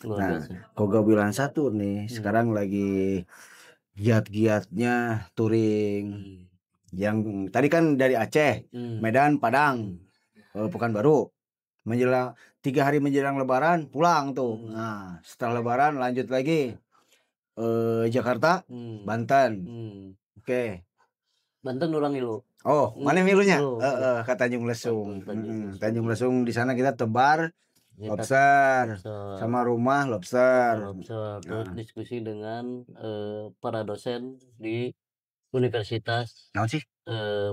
Nah, Koga bilang satu nih, sekarang lagi giat-giatnya touring. Yang tadi kan dari Aceh, Medan, Padang, Pekanbaru. 3 hari menjelang Lebaran pulang tuh. Nah, setelah Lebaran lanjut lagi Jakarta, Banten. Oke. Banten orang Ilu. Oh, mana milunya? Ke Tanjung Lesung. Tanjung Lesung di sana kita tebar Lobster, lobster, sama rumah lobster. terus Nah, diskusi dengan, para dosen di Universitas, naon sih?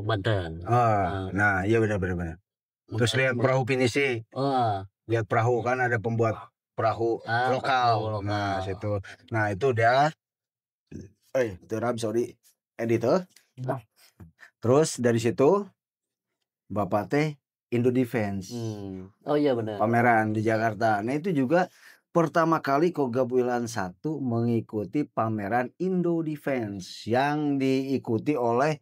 Banten. Oh, Eee, nah iya benar benar benar. Terus mengenai lihat perahu pinisi, wah, lihat perahu kan ada pembuat perahu perahu lokal. Nah, lokal. situ. Nah, itu dia teram sorry editor. Nah, terus dari situ Bapak teh Indo Defense. Oh iya benar. Pameran di Jakarta. Nah, itu juga pertama kali Kogab Wilhan 1 mengikuti pameran Indo Defense yang diikuti oleh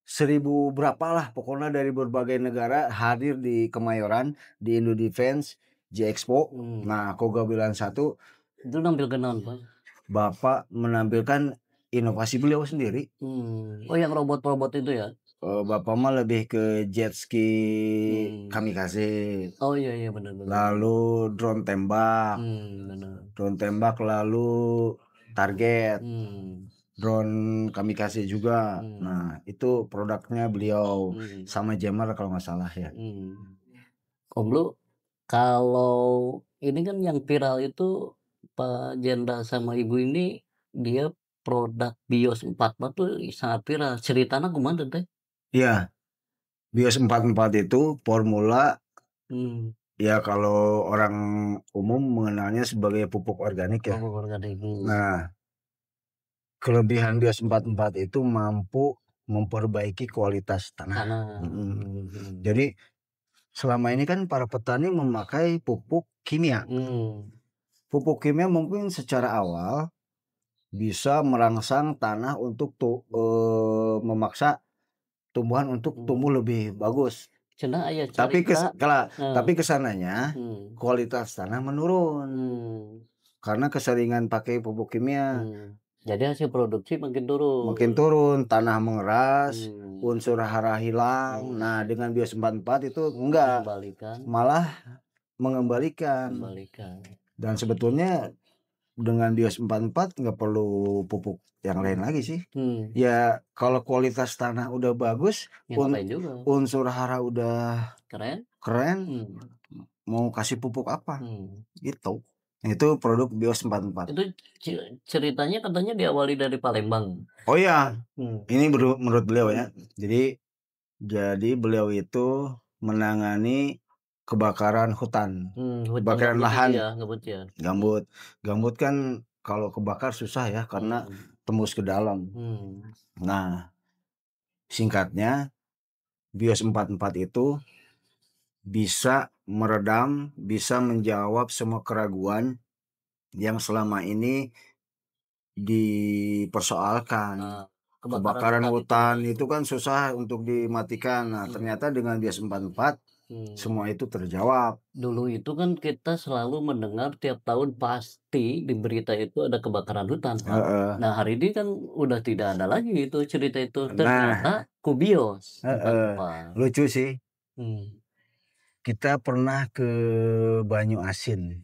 1000 berapalah pokoknya dari berbagai negara hadir di Kemayoran di Indo Defense J-Expo. Nah, Kogab Wilhan 1 Itu nampilkan naon, Pak? Bapak menampilkan inovasi beliau sendiri. Oh yang robot-robot itu ya? Bapak mah lebih ke jet ski kamikaze. Oh iya iya benar benar. Lalu drone tembak. Benar. Drone tembak lalu target. Drone kamikaze juga. Nah, itu produknya beliau sama jammer kalau nggak salah ya. Om Lu, kalau ini kan yang viral itu Pak Jendral sama Ibu ini dia produk BIOS 44 tuh sangat viral. Ceritanya kumaha teh? Iya, BIOS 44 itu formula ya kalau orang umum mengenalnya sebagai pupuk organik ya. Pupuk organik. Nah, kelebihan BIOS 44 itu mampu memperbaiki kualitas tanah. Jadi selama ini kan para petani memakai pupuk kimia. Pupuk kimia mungkin secara awal bisa merangsang tanah untuk memaksa tumbuhan untuk tumbuh lebih bagus. Cenah aya Tapi carita. tapi kesananya kualitas tanah menurun karena keseringan pakai pupuk kimia. Jadi hasil produksi makin turun. Makin turun, tanah mengeras, unsur hara hilang. Nah, dengan BIOS 44 itu enggak, malah mengembalikan. Dan sebetulnya dengan BIOS 44 nggak perlu pupuk yang lain lagi sih. Ya kalau kualitas tanah udah bagus, unsur hara udah keren, mau kasih pupuk apa? Gitu. Itu produk BIOS 44. Itu ceritanya katanya diawali dari Palembang. Oh iya, ini menurut beliau ya. Jadi beliau itu menangani kebakaran hutan, kebakaran lahan, gambut. Gambut kan kalau kebakar susah ya karena tembus ke dalam. Nah, singkatnya BIOS 44 itu bisa meredam, bisa menjawab semua keraguan yang selama ini dipersoalkan. Kebakaran hutan itu kan susah untuk dimatikan. Nah, ternyata dengan BIOS 44 semua itu terjawab. Dulu itu kan kita selalu mendengar tiap tahun pasti di berita itu ada kebakaran hutan, Pak. Nah, hari ini kan udah tidak ada lagi itu cerita itu. Ternyata ku BIOS 44. Lucu sih. Kita pernah ke Banyu Asin,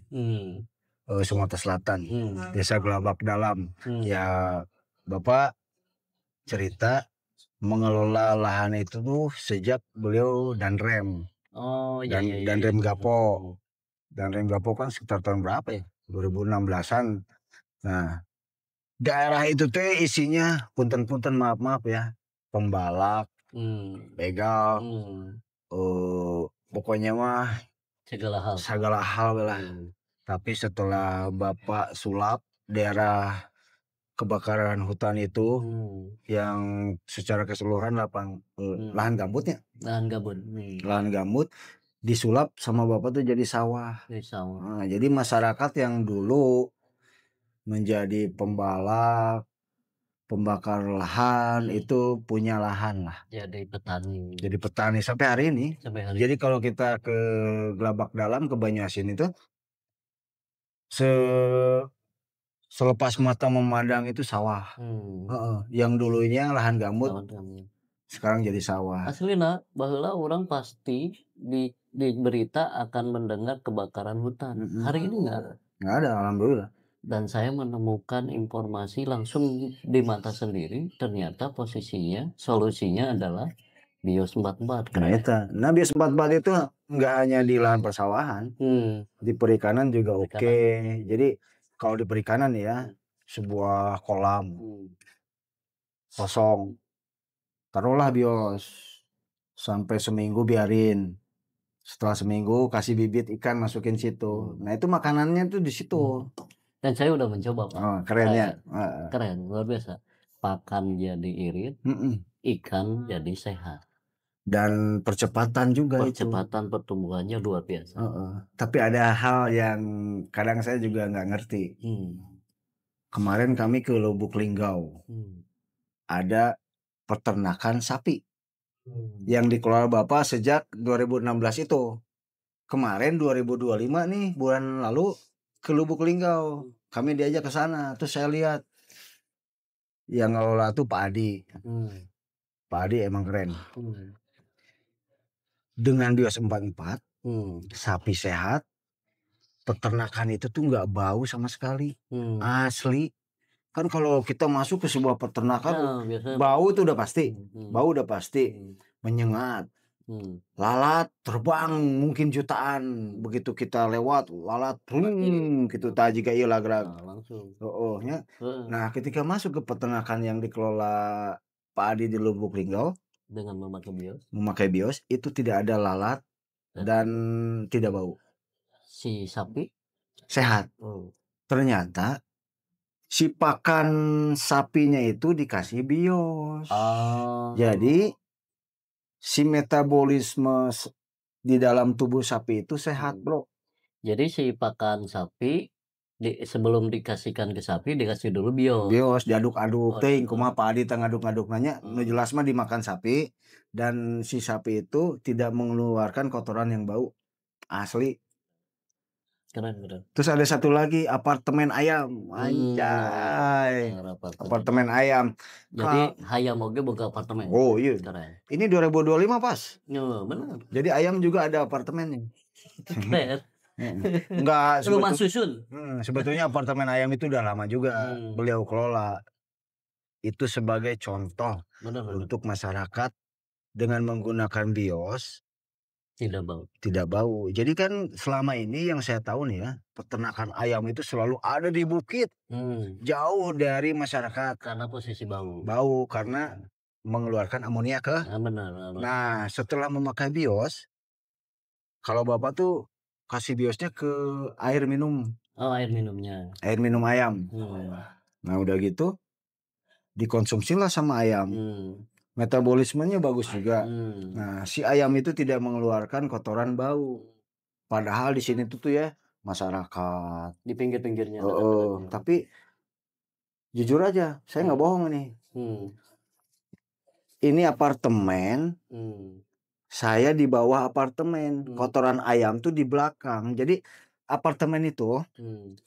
Sumatera Selatan, Desa Gelabak Dalam. Ya, Bapak cerita mengelola lahan itu tuh sejak beliau Danrem. Danrem Gapo. Danrem Gapo kan sekitar tahun berapa ya? 2016-an. Nah, daerah itu tuh isinya punten-punten maaf ya. Pembalak, begal, pokoknya mah segala hal lah. Tapi setelah Bapak sulap daerah kebakaran hutan itu yang secara keseluruhan lahan gambutnya. Lahan gambut disulap sama Bapak tuh jadi sawah. Nah, jadi masyarakat yang dulu menjadi pembalak, pembakar lahan itu punya lahan lah. Jadi petani sampai hari ini. Jadi kalau kita ke Gelabak Dalam ke Banyu Asin itu selepas mata memandang itu sawah. Yang dulunya lahan gambut sekarang jadi sawah. Aslina baheula orang pasti di berita akan mendengar kebakaran hutan. Hari ini nggak ada, alhamdulillah. Dan saya menemukan informasi langsung di mata sendiri, ternyata posisinya solusinya adalah Bios 44 Nah, Bios 44 itu nggak hanya di lahan persawahan, di perikanan juga oke. Jadi kalau di perikanan ya, sebuah kolam kosong, taruhlah bios sampai seminggu, biarin. Setelah seminggu kasih bibit ikan, masukin situ. Nah itu makanannya tuh di situ. Dan saya udah mencoba, Pak. Oh, keren ya. Keren, luar biasa. Pakan jadi irit, ikan jadi sehat. Dan percepatan juga Percepatan pertumbuhannya luar biasa. Tapi ada hal yang kadang saya juga nggak ngerti. Kemarin kami ke Lubuk Linggau. Ada peternakan sapi yang dikelola Bapak sejak 2016 itu. Kemarin 2025 nih, bulan lalu ke Lubuk Linggau. Kami diajak ke sana. Terus saya lihat yang ngelola tuh Pak Adi. Pak Adi emang keren. Dengan Bios 44, sapi sehat, peternakan itu tuh nggak bau sama sekali. Asli. Kan kalau kita masuk ke sebuah peternakan, bau tuh udah pasti. Bau udah pasti. Menyengat. Lalat terbang mungkin jutaan. Begitu kita lewat, lalat gitu taji ka ieu lagrak. Nah, ketika masuk ke peternakan yang dikelola Pak Adi di Lubuk Linggau dengan memakai bios, itu tidak ada lalat dan tidak bau. Si sapi sehat. Ternyata si pakan sapinya itu dikasih bios. Jadi si metabolisme di dalam tubuh sapi itu sehat, bro. Jadi si pakan sapi sebelum dikasihkan ke sapi dikasih dulu bios. Bios diaduk-aduk teh kumaha Pak Adi teh ngaduk-ngaduk nanya. Jelas mah dimakan sapi dan si sapi itu tidak mengeluarkan kotoran yang bau. Asli. Keren. Terus ada satu lagi, apartemen ayam. Anjay. Apartemen ayam. Jadi ayam oge boga apartemen. Oh iya. Keren. Ini 2025 pas. Benar. Jadi ayam juga ada apartemennya. Keren. Enggak, rumah susun. Sebetulnya apartemen ayam itu udah lama juga beliau kelola. Itu sebagai contoh untuk masyarakat dengan menggunakan bios tidak bau. Jadi kan selama ini yang saya tahu nih ya, peternakan ayam itu selalu ada di bukit, jauh dari masyarakat. Karena posisi bau. Bau karena mengeluarkan amonia ke. Nah, setelah memakai bios, kalau Bapak tuh kasih biosnya ke air minum. Oh, air minumnya. Air minum ayam. Nah, udah gitu dikonsumsilah sama ayam. Metabolismenya bagus juga. Nah, si ayam itu tidak mengeluarkan kotoran bau. Padahal di sini tuh ya masyarakat di pinggir-pinggirnya. Tapi jujur aja, saya nggak bohong nih. Ini apartemen. Saya di bawah apartemen. Kotoran ayam tuh di belakang. Jadi apartemen itu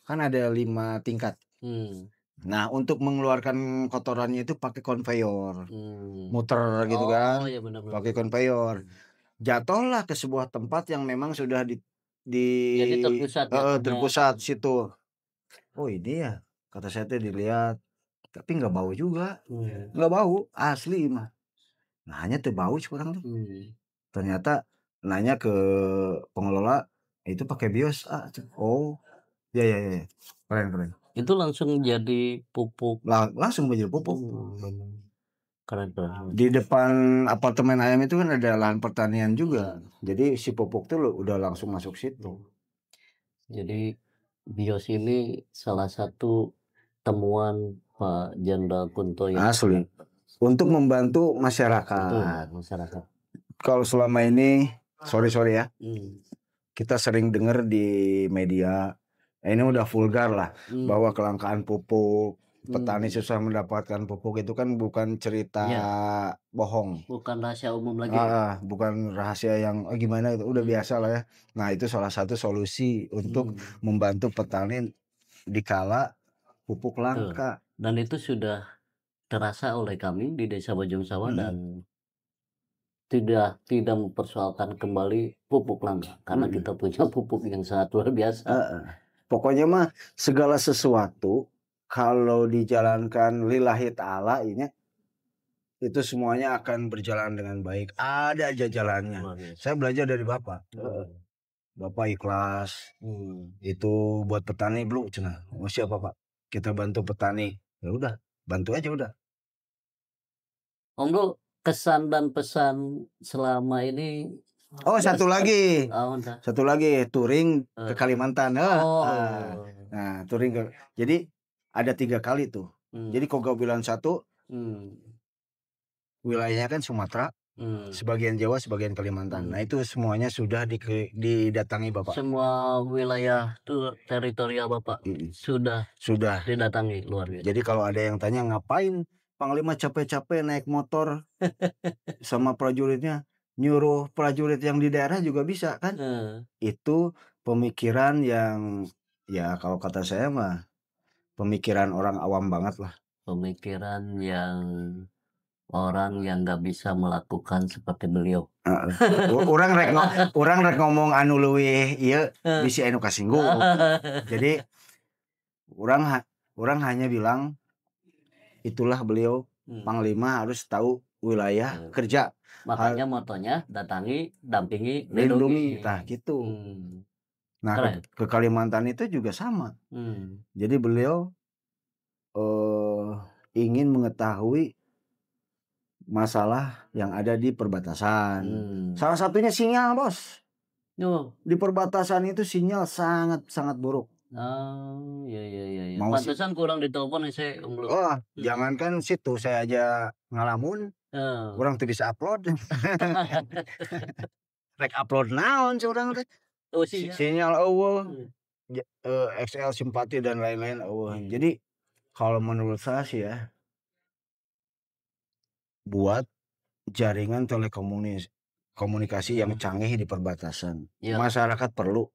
kan ada 5 tingkat. Nah, untuk mengeluarkan kotorannya itu pakai konveyor, muter gitu kan, iya pakai konveyor. Jatuhlah ke sebuah tempat yang memang sudah jadi terpusat situ. Oh ini ya, kata saya tuh dilihat, tapi nggak bau juga, nggak bau, asli mah. Nanya tuh bau sekarang tuh. Ternyata nanya ke pengelola itu pakai bios. Oh, ya, keren. Itu langsung jadi pupuk. Langsung menjadi pupuk. Keren. Di depan apartemen ayam itu kan ada lahan pertanian juga. Jadi si pupuk tuh udah langsung masuk situ. Jadi bios ini salah satu temuan Pak Jenderal Kunto yang asli untuk membantu masyarakat. Kalau selama ini sorry ya, kita sering dengar di media, ini udah vulgar lah, bahwa kelangkaan pupuk, petani susah mendapatkan pupuk, itu kan bukan cerita bohong. Bukan rahasia umum lagi. Bukan rahasia yang gimana, itu udah biasa lah ya. Nah, itu salah satu solusi untuk membantu petani dikala pupuk langka. Dan itu sudah terasa oleh kami di Desa Bojong Sawah dan tidak mempersoalkan kembali pupuk langka karena kita punya pupuk yang sangat luar biasa. Pokoknya mah segala sesuatu kalau dijalankan lillahi ta'ala ini itu semuanya akan berjalan dengan baik. Ada aja jalannya. Saya belajar dari Bapak. Bapak ikhlas. Itu buat petani belum cenah. Oh siapa Pak? Kita bantu petani. Ya udah, bantu aja udah. Om Bro, kesan dan pesan selama ini. Oh satu lagi. Entah. Satu lagi touring ke Kalimantan. Oh. Nah touring ke. Jadi ada 3 kali tuh. Jadi kalau bilang 1 wilayahnya kan Sumatera, sebagian Jawa, sebagian Kalimantan. Nah itu semuanya sudah didatangi Bapak. Semua wilayah tuh teritorial Bapak sudah didatangi, luar biasa. Jadi kalau ada yang tanya ngapain Panglima capek-capek naik motor sama prajuritnya, nyuruh prajurit yang di daerah juga bisa kan? Itu pemikiran yang ya kalau kata saya mah pemikiran orang awam banget lah. Pemikiran yang orang yang nggak bisa melakukan seperti beliau. Orang rek ngomong anu leuwih ieu bisi anu kasinggung. Jadi orang hanya bilang itulah beliau Panglima harus tahu wilayah kerja. Makanya motonya datangi, dampingi, lindungi. Nah gitu. Nah ke Kalimantan itu juga sama. Jadi beliau ingin mengetahui masalah yang ada di perbatasan. Salah satunya sinyal, Bos. Di perbatasan itu sinyal sangat buruk. Iya. Pantesan kurang ditelepon saya Om Bro. Oh, jangankan situ saya aja ngalamun. Kurang tuh bisa upload. Rek upload naon curang teh. Sinyal eueuh. XL simpati dan lain-lain eueuh. Jadi kalau menurut saya sih ya buat jaringan telekomunikasi yang canggih di perbatasan. Masyarakat perlu.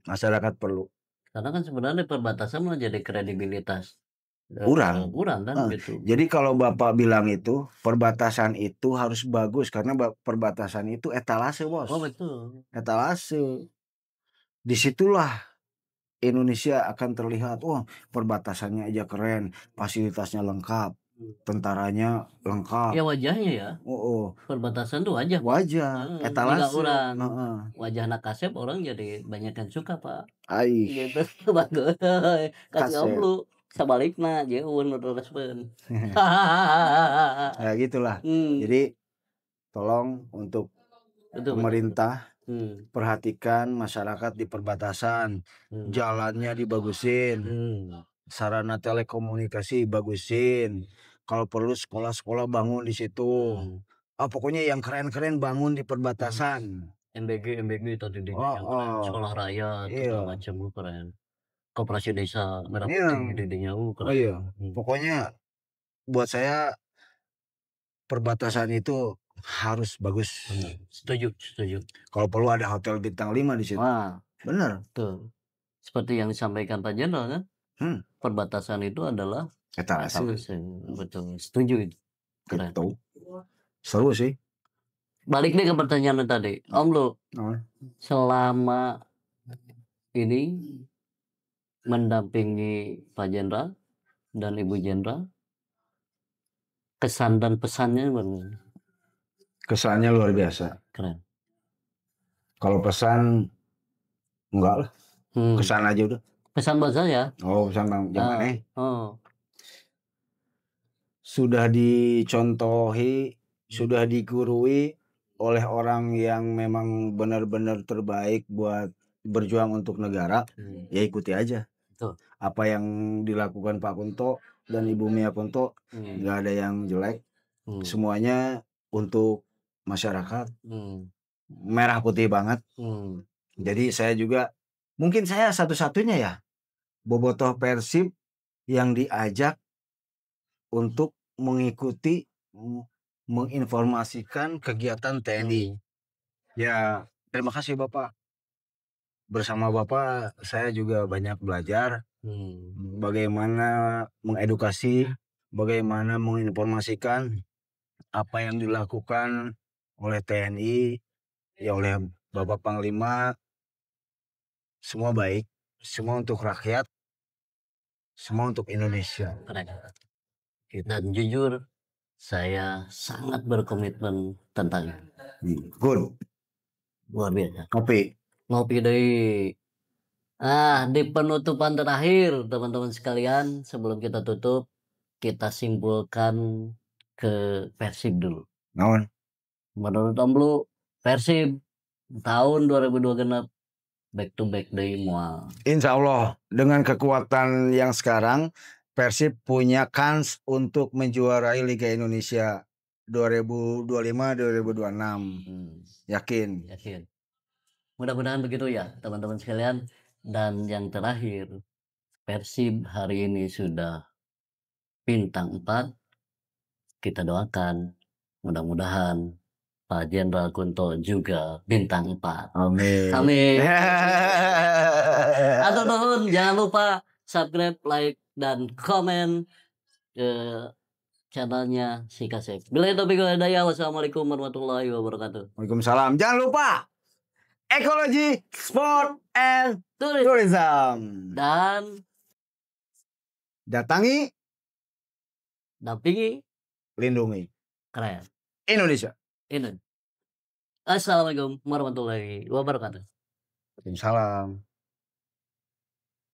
Masyarakat perlu. Karena kan sebenarnya perbatasan menjadi kredibilitas. Kurang kan gitu. Jadi kalau Bapak bilang itu perbatasan itu harus bagus karena perbatasan itu etalase, Bos. Oh betul. Etalase. Disitulah Indonesia akan terlihat, wah perbatasannya aja keren, fasilitasnya lengkap, tentaranya lengkap. Ya wajahnya ya. Perbatasan tuh wajah. Etalase. Wajah anak kasep orang jadi banyak yang suka Pak. Gitu bagus. Kasih Om Bro. Sabalikna jeun respen. Ya gitulah. Jadi tolong untuk pemerintah perhatikan masyarakat di perbatasan, jalannya dibagusin, sarana telekomunikasi bagusin, kalau perlu sekolah-sekolah bangun di situ. Pokoknya yang keren-keren bangun di perbatasan. MBG tadi sekolah rakyat segala macam keren. Koperasi desa Merah Putih di keren. Pokoknya buat saya perbatasan itu harus bagus. Setuju. Kalau perlu ada hotel bintang 5 di situ. Bener. Tuh. Seperti yang disampaikan Pak Jenderal kan? Perbatasan itu adalah etalase. Betul. Setuju itu. Keren. Gitu. Seru sih. Balik nih ke pertanyaan tadi. Om Bro. Selama ini mendampingi Pak Jenderal dan Ibu Jenderal, kesan dan pesannya bagaimana? Kesannya luar biasa. Keren. Kalau pesan enggak lah. Kesan aja udah. Pesan buat saya. Pesan Bang Jaman sudah dicontohi, sudah digurui oleh orang yang memang benar-benar terbaik buat berjuang untuk negara. Ya ikuti aja. Betul. Apa yang dilakukan Pak Kunto dan Ibu Mia Kunto nggak ada yang jelek. Semuanya untuk masyarakat. Merah putih banget. Jadi saya juga mungkin saya satu-satunya ya bobotoh Persib yang diajak untuk mengikuti menginformasikan kegiatan TNI. Ya, terima kasih Bapak. Bersama Bapak saya juga banyak belajar bagaimana mengedukasi, bagaimana menginformasikan apa yang dilakukan oleh TNI, ya oleh Bapak Panglima. Semua baik, semua untuk rakyat, semua untuk Indonesia. Dan jujur Saya sangat berkomitmen tentang itu. Good. Luar biasa. Ngopi deui. Di penutupan terakhir teman-teman sekalian, sebelum kita tutup, kita simpulkan ke Persib dulu. Naon? Menurut Om Lu, Persib tahun 2026 back to back deui moal. Insya Allah dengan kekuatan yang sekarang Persib punya kans untuk menjuarai Liga Indonesia 2025-2026. Yakin. Mudah-mudahan begitu ya teman-teman sekalian. Dan yang terakhir, Persib hari ini sudah bintang 4. Kita doakan mudah-mudahan Pak Jenderal Kunto juga bintang 4. Amin. Atur nuhun, jangan lupa subscribe, like, dan komen channelnya si Kasep. Billahi taufiq wal hidayah. Wassalamualaikum warahmatullahi wabarakatuh. Waalaikumsalam. Jangan lupa ekologi, sport, and tourism. Dan datangi, dampingi, lindungi. Keren. Indonesia. Assalamualaikum warahmatullahi wabarakatuh. Waalaikumsalam.